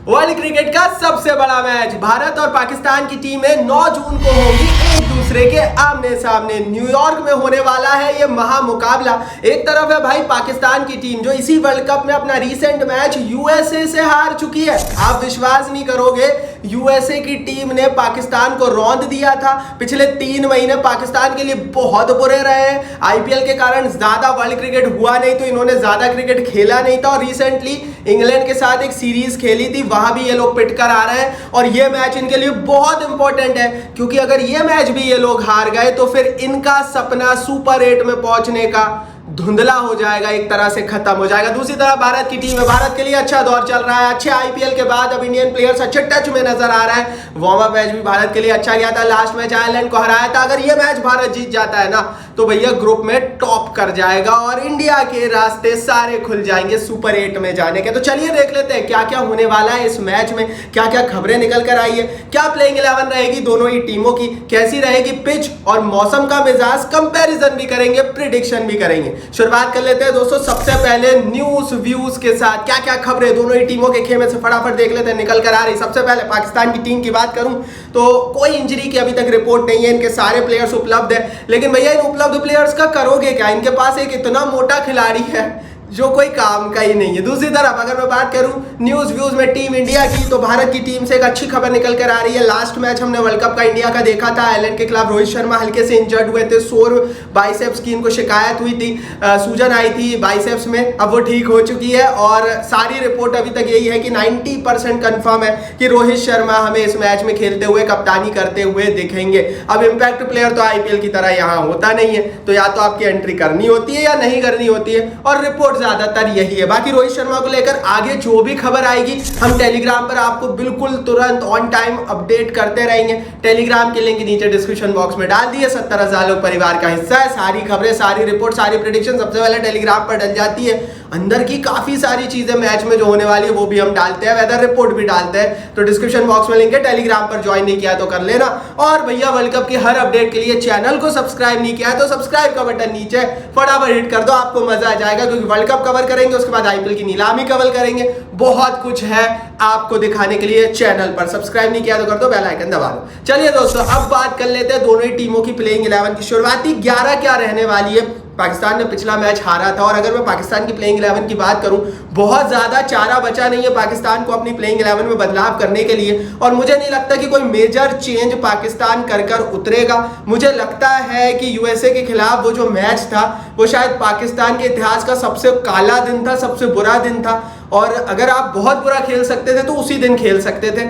World cricket का सबसे बड़ा मैच भारत और पाकिस्तान की टीमें 9 जून को होंगी एक दूसरे के आमने सामने। न्यूयॉर्क में होने वाला है ये महामुकाबला। एक तरफ है भाई पाकिस्तान की टीम जो इसी वर्ल्ड कप में अपना रीसेंट मैच यूएसए से हार चुकी है। आप विश्वास नहीं करोगे, यूएसए की टीम ने पाकिस्तान को रौंद दिया था। पिछले 3 महीने पाकिस्तान के लिए बहुत बुरे रहे हैं। आईपीएल के कारण ज्यादा वर्ल्ड क्रिकेट हुआ नहीं तो इन्होंने ज्यादा क्रिकेट खेला नहीं था और रिसेंटली इंग्लैंड के साथ एक सीरीज खेली थी, वहां भी ये लोग पिट कर आ रहे हैं और ये मैच इनके लिए बहुत इंपॉर्टेंट है क्योंकि अगर ये मैच भी ये लोग हार गए तो फिर इनका सपना सुपर 8 में पहुंचने का धुंधला हो जाएगा, एक तरह से खत्म हो जाएगा। दूसरी तरफ भारत की टीम है, भारत के लिए अच्छा दौर चल रहा है। अच्छे आईपीएल के बाद अब इंडियन प्लेयर्स अच्छे टच में नजर आ रहा है। वार्म अप मैच भी भारत के लिए अच्छा गया था, लास्ट मैच आयरलैंड को हराया था। अगर ये मैच भारत जीत जाता है ना तो भैया ग्रुप में टॉप कर जाएगा और इंडिया के रास्ते सारे खुल जाएंगे सुपर 8 में जाने के। तो चलिए देख लेते हैं क्या क्या होने वाला है इस मैच में, क्या क्या खबरें निकल कर आई है, क्या प्लेइंग 11 रहेगी दोनों ही टीमों की, कैसी रहेगी पिच और मौसम का मिजाज, कंपैरिजन भी करेंगे, प्रिडिक्शन भी करेंगे। शुरुआत कर लेते हैं दोस्तों सबसे पहले न्यूज व्यूज के साथ। क्या क्या खबरें दोनों ही टीमों के खेमे से फटाफट देख लेते हैं निकल कर आ रही। सबसे पहले पाकिस्तान की टीम की बात करूं तो कोई इंजरी की अभी तक रिपोर्ट नहीं है, इनके सारे प्लेयर्स उपलब्ध है। लेकिन भैया इन उपलब्ध प्लेयर्स का करोगे क्या? इनके पास एक इतना मोटा खिलाड़ी है जो कोई काम का ही नहीं है। दूसरी तरफ अगर मैं बात करूं न्यूज व्यूज में टीम इंडिया की तो भारत की टीम से एक अच्छी खबर निकल कर आ रही है। लास्ट मैच हमने वर्ल्ड कप का इंडिया का देखा था, आयरलैंड के खिलाफ रोहित शर्मा हल्के से इंजर्ड हुए थे, सोर बाइसेप्स की इनको शिकायत हुई थी, सूजन आई थी बाइसेप्स में, अब वो ठीक हो चुकी है और सारी रिपोर्ट अभी तक यही है कि 90% कंफर्म है कि रोहित शर्मा हमें इस मैच में खेलते हुए कप्तानी करते हुए दिखेंगे। अब इंपैक्ट प्लेयर तो आईपीएल की तरह यहाँ होता नहीं है, तो या तो आपकी एंट्री करनी होती है या नहीं करनी होती है और रिपोर्ट ज्यादातर यही है। बाकी रोहित शर्मा को लेकर आगे जो भी खबर आएगी हम टेलीग्राम पर आपको बिल्कुल तुरंत ऑन टाइम अपडेट करते रहेंगे। टेलीग्राम की लिंक नीचे डिस्क्रिप्शन बॉक्स में डाल दिए। 70,000 लोग परिवार का हिस्सा है। सारी खबरें, सारी रिपोर्ट, सारी प्रेडिक्शन सबसे पहले टेलीग्राम पर डल जाती है। अंदर की काफी सारी चीजें मैच में जो होने वाली है वो भी हम डालते हैं, वेदर रिपोर्ट भी डालते हैं। तो डिस्क्रिप्शन बॉक्स में लिंक है, टेलीग्राम पर ज्वाइन नहीं किया तो कर लेना। और भैया वर्ल्ड कप की हर अपडेट के लिए चैनल को सब्सक्राइब नहीं किया है तो सब्सक्राइब का बटन नीचे फटाफट हिट कर दो, आपको मजा आ जाएगा क्योंकि वर्ल्ड कप कवर करेंगे, उसके बाद आईपीएल की नीलामी कवर करेंगे, बहुत कुछ है आपको दिखाने के लिए चैनल पर। सब्सक्राइब नहीं किया तो कर दो, बेल आइकन दबा दो। चलिए दोस्तों अब बात कर लेते हैं दोनों ही टीमों की प्लेइंग 11 की। शुरुआती 11 क्या रहने वाली है? पाकिस्तान ने पिछला मैच हारा था और अगर मैं पाकिस्तान की प्लेइंग 11 की बात करूं बहुत ज्यादा चारा बचा नहीं है पाकिस्तान को अपनी प्लेइंग 11 में बदलाव करने के लिए और मुझे नहीं लगता कि कोई मेजर चेंज पाकिस्तान कर उतरेगा। मुझे लगता है कि यूएसए के खिलाफ वो जो मैच था वो शायद पाकिस्तान के इतिहास का सबसे काला दिन था, सबसे बुरा दिन था और अगर आप बहुत बुरा खेल सकते थे तो उसी दिन खेल सकते थे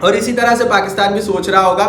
और इसी तरह से पाकिस्तान भी सोच रहा होगा।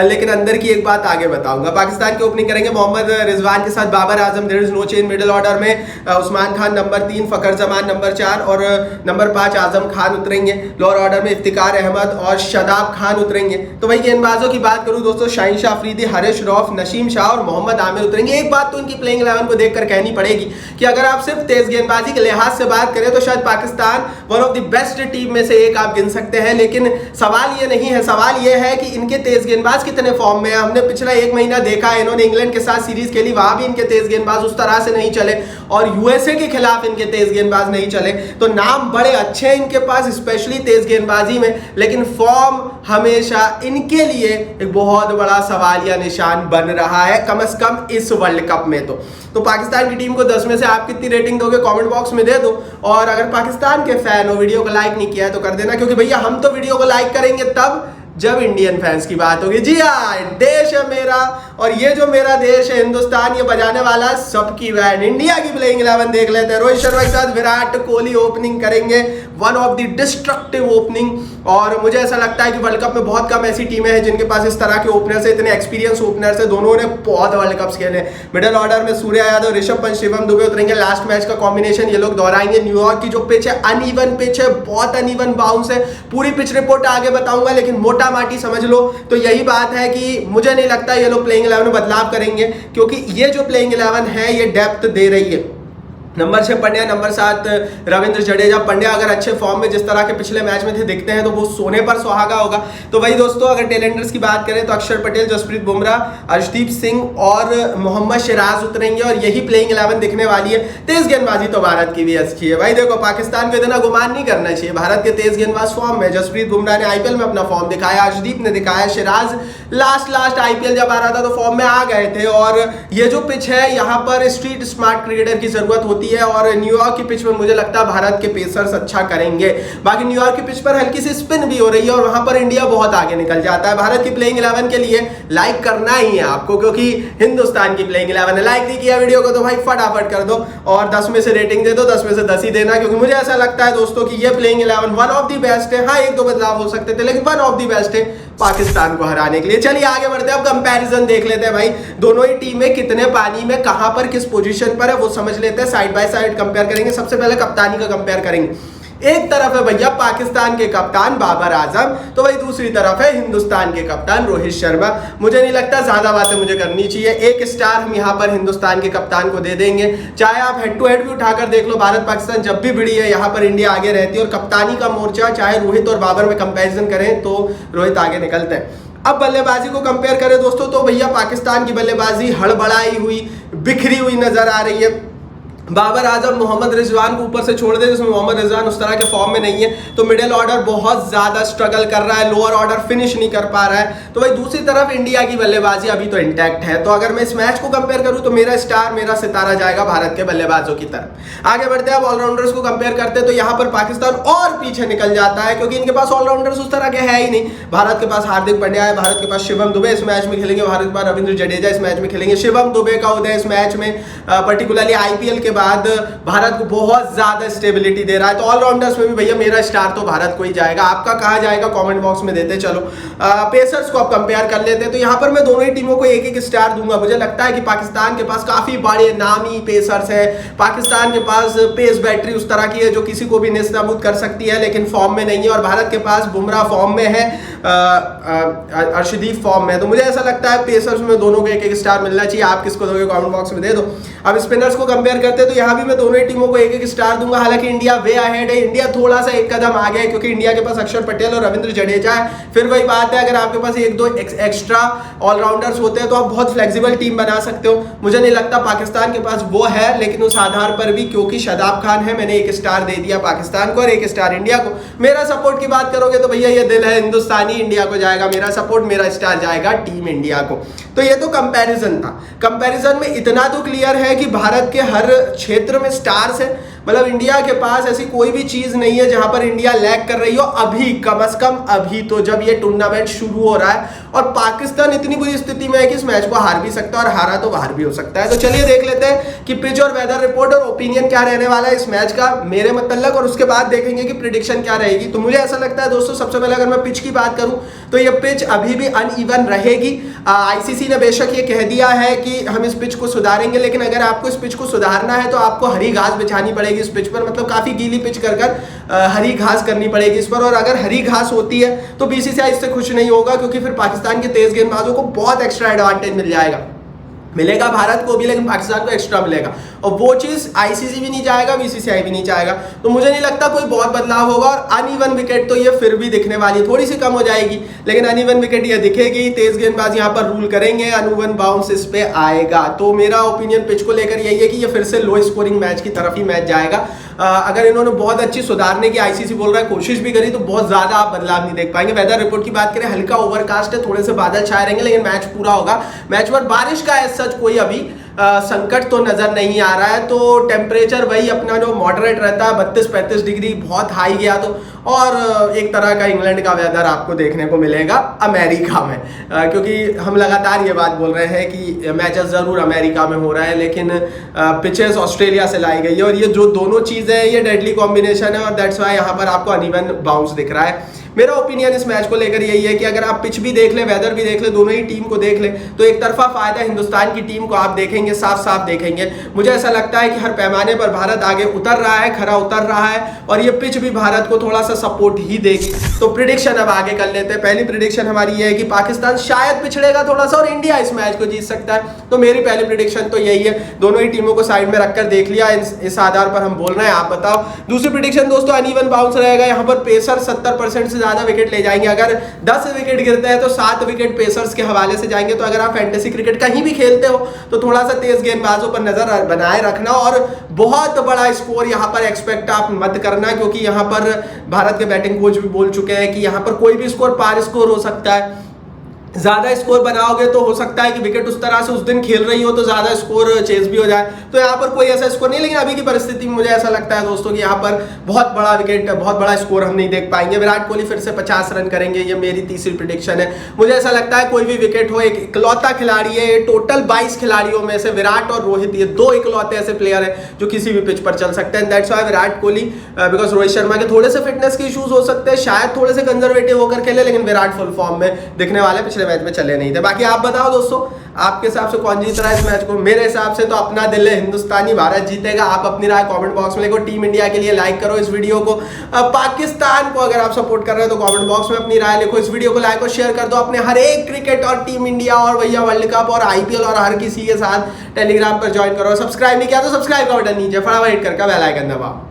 लेकिन अंदर की एक बात आगे बताऊंगा। पाकिस्तान की ओपनिंग करेंगे मोहम्मद रिजवान के साथ Babar Azam, there is no change. Middle order में उस्मान खान नंबर 3, फखर जमान नंबर 4 और नंबर 5 आजम खान उतरेंगे। लोअर ऑर्डर में इफ्तिकार अहमद और शदाब खान उतरेंगे। तो भाई गेंदबाजों की बात करूं दोस्तों, शाहीन शाह अफरीदी, हरीश रऊफ, नसीम शाह और मोहम्मद आमिर उतरेंगे। एक बात तो इनकी प्लेइंग 11 को देखकर कहनी पड़ेगी कि अगर आप सिर्फ तेज गेंदबाजी के लिहाज से बात करें तो शायद Pakistan one of the best team में से एक आप गिन सकते हैं। लेकिन सवाल ये नहीं है, सवाल ये है कि इनके तेज गेंदबाज कितने फॉर्म में है। हमने पिछला 1 महीना देखा है, इन्होंने इंग्लैंड के साथ सीरीज खेली, वहां भी इनके तेज गेंदबाज उस तरह से नहीं चले और यूएसए के खिलाफ इनके तेज गेंदबाज नहीं चले। तो नाम बड़े अच्छे हैं इनके पास स्पेशली तेज गेंदबाजी में, लेकिन फॉर्म हमेशा इनके लिए एक बहुत बड़ा सवालिया निशान बन रहा है, कम से कम इस वर्ल्ड कप में। तो पाकिस्तान की टीम को 10 में से आप कितनी रेटिंग दोगे कमेंट बॉक्स में दे दो और अगर पाकिस्तान के फैन हो, वीडियो को लाइक नहीं किया है तो कर देना क्योंकि भैया हम तो वीडियो को लाइक करेंगे तब जब इंडियन फैंस की बात होगी। जी हाँ, देश है मेरा और ये जो मेरा देश है हिंदुस्तान, ये बजाने वाला सबकी बैंड। इंडिया की प्लेइंग 11 देख लेते हैं। रोहित शर्मा के साथ विराट कोहली ओपनिंग करेंगे, one of the destructive opening. और मुझे ऐसा लगता है कि वर्ल्ड कप में बहुत कम ऐसी टीमें हैं जिनके पास इस तरह के ओपनर्स है, इतने एक्सपीरियंस ओपनर्स है। दोनों ने बहुत वर्ल्ड कप्स खेले। मिडिल ऑर्डर में सूर्या यादव, ऋषभ पंत, शिवम दुबे उतरेंगे। लास्ट मैच का कॉम्बिनेशन ये लोग दोहराएंगे। न्यूयॉर्क की जो पिच है अनइवन पिच है, बहुत अनइवन बाउंस है। पूरी पिच रिपोर्ट आगे बताऊंगा लेकिन मोटा माटी समझ लो तो यही बात है कि मुझे नहीं लगता ये लोग प्लेइंग 11 में बदलाव करेंगे क्योंकि ये जो प्लेइंग 11 है ये डेप्थ दे रही है। Number 6 Pandya, number 7 Ravindra Jadeja. पंड्या अगर अच्छे फॉर्म में जिस तरह के पिछले मैच में थे दिखते हैं तो वो सोने पर सुहागा होगा। तो वही दोस्तों, अगर टेलेंडर्स की बात करें तो अक्षर पटेल, जसप्रीत बुमराह, अर्शदीप सिंह और मोहम्मद सिराज उतरेंगे और यही प्लेइंग 11 दिखने वाली है। तेज गेंदबाजी तो भारत की भी अच्छी है भाई। देखो, पाकिस्तान को इतना गुमान नहीं करना चाहिए, भारत के तेज गेंदबाज फॉर्म में। जसप्रीत बुमराह ने आईपीएल में अपना फॉर्म दिखाया, अर्शदीप ने दिखाया, सिराज लास्ट आईपीएल जब आ रहा था तो फॉर्म में आ गए थे। और ये जो पिच है यहाँ पर स्ट्रीट स्मार्ट क्रिकेटर की जरूरत होती है और न्यूयॉर्क की पिच पर मुझे लगता है भारत के पेसर्स अच्छा करेंगे। बाकी न्यूयॉर्क की पिच पर हल्की सी स्पिन भी हो रही है और वहां पर इंडिया बहुत आगे निकल जाता है। भारत की प्लेइंग 11 के लिए लाइक करना ही है आपको, क्योंकि हिंदुस्तान की प्लेइंग 11 है। लाइक नहीं किया वीडियो को तो भाई फटाफट कर दो और 10 में से रेटिंग दे दो, 10 में से 10 ही देना, क्योंकि मुझे ऐसा लगता है दोस्तों कि ये playing 11 one of the best है। हाँ, एक दो बदलाव हो सकते थे लेकिन वन ऑफ द बेस्ट है पाकिस्तान को हराने के लिए। चलिए आगे बढ़ते हैं, अब कंपैरिजन देख लेते हैं भाई। दोनों ही टीमें कितने पानी में, कहां पर, किस पोजीशन पर है वो समझ लेते हैं। साइड बाय साइड कंपेयर करेंगे। सबसे पहले कप्तानी का कंपेयर करेंगे। एक तरफ है भैया पाकिस्तान के कप्तान बाबर आजम, तो वही दूसरी तरफ है हिंदुस्तान के कप्तान रोहित शर्मा। मुझे नहीं लगता ज्यादा बातें मुझे करनी चाहिए। एक स्टार हम यहाँ पर हिंदुस्तान के कप्तान को दे देंगे। चाहे आप हेड टू हेड भी उठाकर देख लो, भारत पाकिस्तान जब भी भिड़ी है यहाँ पर इंडिया आगे रहती है। और कप्तानी का मोर्चा चाहे रोहित और बाबर में कंपेरिजन करें तो रोहित आगे निकलते हैं। अब बल्लेबाजी को कंपेयर करें दोस्तों तो भैया पाकिस्तान की बल्लेबाजी हड़बड़ाई हुई, बिखरी हुई नजर आ रही है। बाबर आजम मोहम्मद रिजवान को ऊपर से छोड़ दे, जिसमें मोहम्मद रिजवान उस तरह के फॉर्म में नहीं है, तो मिडिल ऑर्डर बहुत ज्यादा स्ट्रगल कर रहा है, लोअर ऑर्डर फिनिश नहीं कर पा रहा है। तो भाई दूसरी तरफ इंडिया की बल्लेबाजी अभी तो इंटैक्ट है। तो अगर मैं इस मैच को कंपेयर करूं तो मेरा स्टार, मेरा सितारा जाएगा भारत के बल्लेबाजों की तरफ। आगे बढ़ते हैं, अब ऑलराउंडर्स को कंपेयर करते हैं तो यहाँ पर पाकिस्तान और पीछे निकल जाता है, क्योंकि इनके पास ऑलराउंडर्स उस तरह के है ही नहीं। भारत के पास हार्दिक पांड्या है, भारत के पास शिवम दुबे इस मैच में खेलेंगे, भारत के पास रविंद्र जडेजा इस मैच में खेलेंगे। शिवम दुबे का उदय इस मैच में पर्टिकुलरली आईपीएल के बाद भारत को बहुत ज्यादा स्टेबिलिटी दे रहा है। तो ऑलराउंडर्स में भी भैया मेरा स्टार तो भारत को ही जाएगा। आपका कहाँ जाएगा कमेंट बॉक्स में देते चलो। पेसर्स को आप कंपेयर कर लेते हैं तो यहाँ पर मैं दोनों ही टीमों को एक एक स्टार दूंगा। मुझे लगता है कि पाकिस्तान के पास काफी बड़े नामी पेसर्स है। पाकिस्तान के पास पेस बैटरी उस तरह की है जो किसी को भी नेस्तनाबूद कर सकती है, लेकिन फॉर्म में नहीं है। और भारत के पास बुमराह फॉर्म में है, अर्शदीप फॉर्म में है। तो मुझे ऐसा लगता है पेसर्स में दोनों को एक एक स्टार मिलना चाहिए। आप किसको दोगे कमेंट बॉक्स में दे दो। अब स्पिनर्स को कंपेयर करते हैं तो यहाँ भी मैं दोनों ही टीमों को एक एक स्टार दूंगा। हालांकि इंडिया वे अहेड है, इंडिया थोड़ा सा एक कदम आगे है, क्योंकि इंडिया के पास अक्षर पटेल और रविंद्र जडेजा है। फिर वही बात है, अगर आपके पास एक दो एक्स्ट्रा ऑलराउंडर्स होते हैं तो आप बहुत फ्लेक्सिबल टीम बना सकते हो। मुझे नहीं लगता पाकिस्तान के पास वो है, लेकिन उस आधार पर भी क्योंकि शादाब खान है, मैंने एक स्टार दे दिया पाकिस्तान को और एक स्टार इंडिया को। मेरा सपोर्ट की बात करोगे तो भैया ये दिल है हिंदुस्तानी, इंडिया को जाएगा मेरा सपोर्ट, मेरा स्टार जाएगा टीम इंडिया को। तो ये तो कंपैरिजन था। कंपैरिजन में इतना तो क्लियर है कि भारत के हर क्षेत्र में स्टार्स है। मतलब इंडिया के पास ऐसी कोई भी चीज नहीं है जहां पर इंडिया लैग कर रही हो अभी, कम से कम अभी तो जब ये टूर्नामेंट शुरू हो रहा है। और पाकिस्तान इतनी बुरी स्थिति में है कि इस मैच को हार भी सकता है और हारा तो बाहर भी हो सकता है। तो चलिए देख लेते हैं कि पिच और वेदर रिपोर्ट और ओपिनियन क्या रहने वाला है इस मैच का मेरे मतलब, और उसके बाद देखेंगे कि प्रेडिक्शन क्या रहेगी। तो मुझे ऐसा लगता है दोस्तों, सबसे पहले अगर मैं पिच की बात करूं तो ये पिच अभी भी अनइवन रहेगी। आईसीसी ने बेशक ये कह दिया है कि हम इस पिच को सुधारेंगे, लेकिन अगर आपको इस पिच को सुधारना है तो आपको हरी घास बिछानी पड़ेगी इस पिच पर। मतलब काफी गीली पिच कर हरी घास करनी पड़ेगी इस पर। और अगर हरी घास होती है तो बीसीसीआई इससे खुश नहीं होगा, क्योंकि फिर पाकिस्तान के तेज गेंदबाजों को बहुत एक्स्ट्रा एडवांटेज मिलेगा भारत को भी, लेकिन पाकिस्तान को एक्स्ट्रा मिलेगा। और वो चीज आईसीसी भी नहीं चाहेगा, बीसीसीआई भी नहीं चाहेगा। तो मुझे नहीं लगता कोई बहुत बदलाव होगा। और अनइवन विकेट तो ये फिर भी दिखने वाली, थोड़ी सी कम हो जाएगी, लेकिन अनइवन विकेट ये दिखेगी। तेज गेंदबाज यहाँ पर रूल करेंगे, अनइवन बाउंस इस पे आएगा। तो मेरा ओपिनियन पिच को लेकर यही है कि ये फिर से लो स्कोरिंग मैच की तरफ ही मैच जाएगा। अगर इन्होंने बहुत अच्छी सुधारने की, आईसीसी बोल रहा है, कोशिश भी करी तो बहुत ज्यादा आप बदलाव नहीं देख पाएंगे। वेदर रिपोर्ट की बात करें, हल्का ओवरकास्ट है, थोड़े से बादल छाए रहेंगे, लेकिन मैच पूरा होगा। मैच पर बारिश का सच कोई अभी संकट तो नजर नहीं आ रहा है। तो टेम्परेचर वही अपना जो मॉडरेट रहता है 32-35 डिग्री, बहुत हाई गया तो। और एक तरह का इंग्लैंड का वेदर आपको देखने को मिलेगा अमेरिका में, क्योंकि हम लगातार ये बात बोल रहे हैं कि मैचेस जरूर अमेरिका में हो रहा है, लेकिन पिचेस ऑस्ट्रेलिया से लाई गई है। और ये जो दोनों चीजें हैं ये डेडली कॉम्बिनेशन है, और दैट्स वाई यहाँ पर आपको अनइवन बाउंस दिख रहा है। मेरा ओपिनियन इस मैच को लेकर यही है कि अगर आप पिच भी देख ले, वेदर भी देख ले, दोनों ही टीम को देख ले, तो एक तरफा फायदा हिंदुस्तान की टीम को आप देखेंगे, साफ साफ देखेंगे। मुझे ऐसा लगता है कि हर पैमाने पर भारत आगे उतर रहा है, खरा उतर रहा है। और ये पिच भी भारत को थोड़ा सा सपोर्ट ही देगी। तो प्रिडिक्शन अब आगे कर लेते हैं। पहली प्रिडिक्शन हमारी ये है कि पाकिस्तान शायद पिछड़ेगा थोड़ा सा और इंडिया इस मैच को जीत सकता है। तो मेरी पहली प्रिडिक्शन तो यही है। दोनों ही टीमों को साइड में रखकर देख लिया, इस आधार पर हम बोल रहे हैं, आप बताओ। दूसरी प्रिडिक्शन दोस्तों अनइवन बाउंस रहेगा। यहाँ पर पेसर 70% से ज्यादा विकेट ले जाएंगे। अगर 10 विकेट गिरते हैं तो 7 विकेट पेसर्स के हवाले से जाएंगे। तो अगर आप फैंटेसी क्रिकेट कहीं भी खेलते हो तो थोड़ा सा तेज गेंदबाजों पर नजर बनाए रखना और बहुत बड़ा स्कोर यहाँ पर एक्सपेक्ट आप मत करना, क्योंकि यहाँ पर भारत के बैटिंग कोच भी बोल चुके हैं कि यहाँ पर कोई भी स्कोर पार स्कोर हो सकता है। ज्यादा स्कोर बनाओगे तो हो सकता है कि विकेट उस तरह से उस दिन खेल रही हो तो ज्यादा स्कोर चेज भी हो जाए। तो यहाँ पर कोई ऐसा स्कोर नहीं, लेकिन अभी की परिस्थिति में मुझे ऐसा लगता है दोस्तों कि यहाँ पर बहुत बड़ा स्कोर हम नहीं देख पाएंगे। विराट कोहली फिर से 50 रन करेंगे, ये मेरी तीसरी प्रिडिक्शन है। मुझे ऐसा लगता है कोई भी विकेट हो, एक इकलौता खिलाड़ी है, टोटल 22 खिलाड़ियों में से विराट और रोहित ये 2 इकलौते ऐसे प्लेयर है जो किसी भी पिच पर चल सकते हैं। That's why Virat Kohli, because Rohit Sharma के थोड़े से फिटनेस के इश्यूज हो सकते हैं, शायद थोड़े से कंजर्वेटिव होकर खेले, लेकिन विराट फुल फॉर्म में दिखने वाले, पिछले मैच में चले नहीं थे। बाकी आप बताओ दोस्तों, आपके हिसाब से कौन जीत रहा है इस मैच को? मेरे हिसाब से तो अपना दिल है हिंदुस्तानी, भारत जीतेगा। आप अपनी राय कमेंट बॉक्स में लिखो। टीम इंडिया के लिए लाइक करो इस वीडियो को। पाकिस्तान को अगर आप सपोर्ट कर रहे हो तो कमेंट बॉक्स में अपनी राय लिखो। इस वीडियो को लाइक और शेयर कर दो अपने हर एक क्रिकेट और टीम इंडिया और भैया वर्ल्ड कप और आईपीएल और हर किसी के साथ टेलीग्राम पर ज्वाइन करो। सब्सक्राइब नहीं किया तो सब्सक्राइब का बटन नीचे फटाफट हिट करके बेल आइकन दबाओ।